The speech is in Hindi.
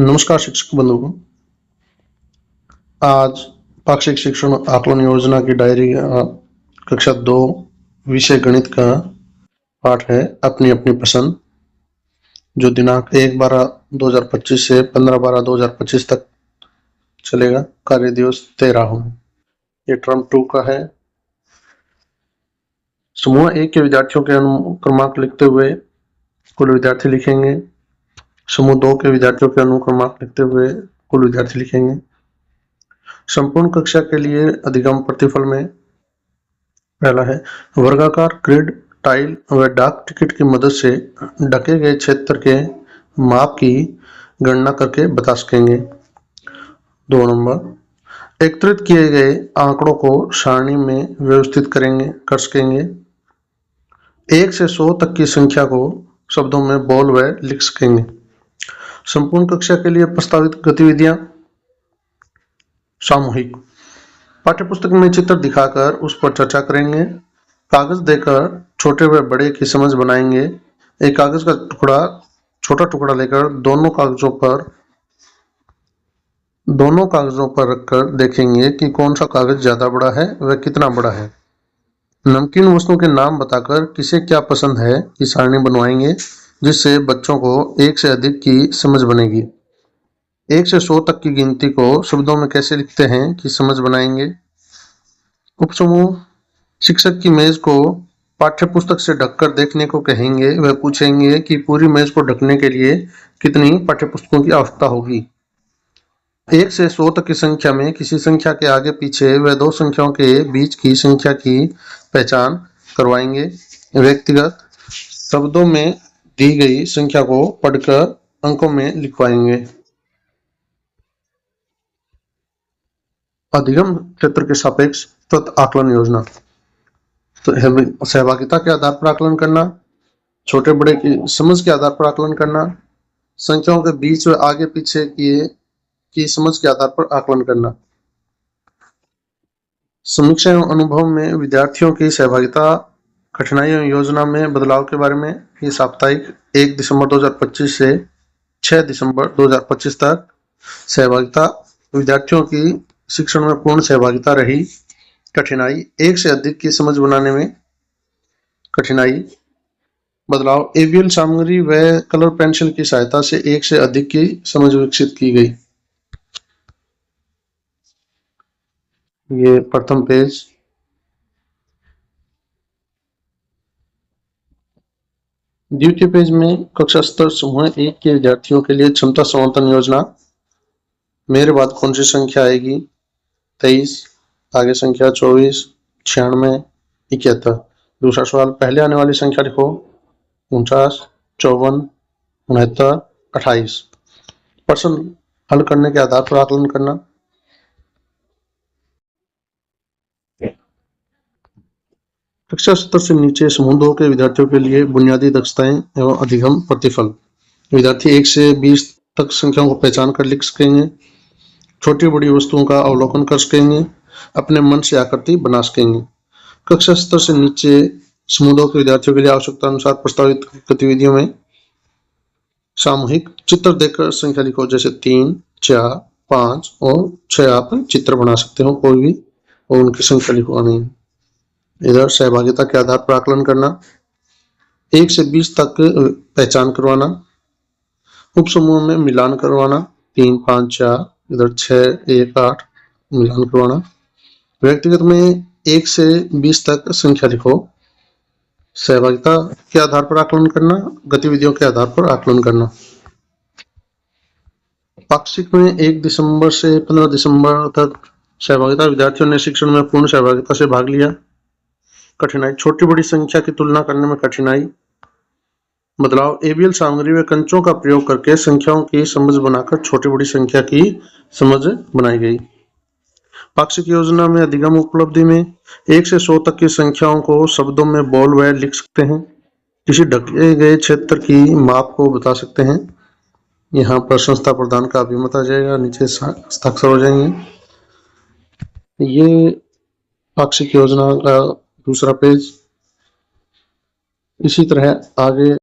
नमस्कार शिक्षक बंधुओं। आज पाक्षिक शिक्षण आकलन योजना की डायरी कक्षा 2 विषय गणित का पाठ है अपनी अपनी पसंद, जो दिनांक 1/12/2025 से 15/12/2025 तक चलेगा। कार्य दिवस 13 ये टर्म 2 का है। समूह 1 के विद्यार्थियों के अनुक्रमांक लिखते हुए कुल विद्यार्थी लिखेंगे। समूह 2 के विद्यार्थियों के अनुक्रमांक लिखते हुए कुल विद्यार्थी लिखेंगे। संपूर्ण कक्षा के लिए अधिगम प्रतिफल में पहला है वर्गाकार ग्रिड, टाइल व डाक टिकट की मदद से ढके गए क्षेत्र के माप की गणना करके बता सकेंगे। 2 नंबर एकत्रित किए गए आंकड़ों को सारणी में व्यवस्थित कर सकेंगे। 1 से 100 तक की संख्या को शब्दों में बोल व लिख सकेंगे। संपूर्ण कक्षा के लिए प्रस्तावित गतिविधियां सामूहिक पाठ्यपुस्तक में चित्र दिखाकर उस पर चर्चा करेंगे। कागज देकर छोटे व बड़े की समझ बनाएंगे। एक कागज का छोटा टुकड़ा लेकर दोनों कागजों पर रखकर देखेंगे कि कौन सा कागज ज्यादा बड़ा है व कितना बड़ा है। नमकीन वस्तुओं के नाम बताकर किसे क्या पसंद है की सारणी बनवाएंगे, जिससे बच्चों को 1 से अधिक की समझ बनेगी। 1 से 100 तक की गिनती को शब्दों में कैसे लिखते हैं कि समझ बनाएंगे। उपसमूह शिक्षक की मेज को पाठ्यपुस्तक से ढककर देखने को कहेंगे। वह पूछेंगे कि पूरी मेज को ढकने के लिए कितनी पाठ्यपुस्तकों की आवश्यकता होगी। 1 से 100 तक की संख्या में किसी संख्या के आगे पीछे व 2 संख्याओं के बीच की संख्या की पहचान करवाएंगे। व्यक्तिगत शब्दों में दी गई संख्या को पढ़कर अंकों में लिखवाएंगे। अधिगम क्षेत्र के सापेक्ष तत्व आकलन योजना। तो सहभागिता के आधार पर आकलन करना, छोटे बड़े की समझ के आधार पर आकलन करना, संख्याओं के बीच व आगे पीछे की समझ के आधार पर आकलन करना। समीक्षा एवं अनुभव में विद्यार्थियों की सहभागिता, कठिनाई एवं योजना में बदलाव के बारे में। ये साप्ताहिक 1 दिसंबर 2025 से 6 दिसंबर 2025 तक। सहभागिता विद्यार्थियों की शिक्षण में पूर्ण सहभागिता रही। कठिनाई 1 से अधिक की समझ बनाने में कठिनाई। बदलाव एबीएल सामग्री व कलर पेंसिल की सहायता से 1 से अधिक की समझ विकसित की गई। ये प्रथम पेज। द्वितीय पेज में कक्षा स्तर समूह 1 के विद्यार्थियों के लिए क्षमता संवर्धन योजना। मेरे बाद कौन सी संख्या आएगी? 23, आगे संख्या 24, 96, 71। दूसरा सवाल, पहले आने वाली संख्या लिखो। 49, 54, 69, 28। प्रश्न हल करने के आधार पर आकलन करना। कक्षा स्तर से नीचे समूह 2 के विद्यार्थियों के लिए बुनियादी दक्षताएं एवं अधिगम प्रतिफल। विद्यार्थी 1 से 20 तक संख्याओं को पहचान कर लिख सकेंगे। छोटी बड़ी वस्तुओं का अवलोकन कर सकेंगे। अपने मन से आकृति बना सकेंगे। कक्षा स्तर से नीचे समूह 2 के विद्यार्थियों के लिए आवश्यकता अनुसार प्रस्तावित गतिविधियों में सामूहिक चित्र देखकर संख्या लिखो, जैसे 3, 4, 5 और 6। आप चित्र बना सकते हो कोई भी और उनकी संख्या लिखवानी। इधर सहभागिता के आधार पर आकलन करना, 1 से 20 तक पहचान करवाना। उपसमूह में मिलान करवाना, 3, 5, 4, इधर 6, 1, 8 मिलान करवाना। व्यक्तिगत में 1 से 20 तक संख्या लिखो। सहभागिता के आधार पर आकलन करना, गतिविधियों के आधार पर आकलन करना। पाक्षिक में 1 दिसंबर से 15 दिसंबर तक सहभागिता विद्यार्थियों ने शिक्षण में पूर्ण सहभागिता से भाग लिया। कठिनाई छोटी बड़ी संख्या की तुलना करने में कठिनाई। बदलाव एबीएल सामग्री व कंचों का प्रयोग करके संख्याओं की समझ बनाकर छोटी बड़ी संख्या की समझ बनाई गई। पाक्षिक योजना में अधिगम उपलब्धि में 1 से 100 तक की संख्याओं को शब्दों में बोल व लिख सकते हैं। किसी ढके गए क्षेत्र की माप को बता सकते हैं। यहाँ पर संस्था प्रधान का अभिमत आ जाएगा, नीचे हस्ताक्षर हो जाएंगे। ये पाक्षिक योजना का दूसरा पेज। इसी तरह आगे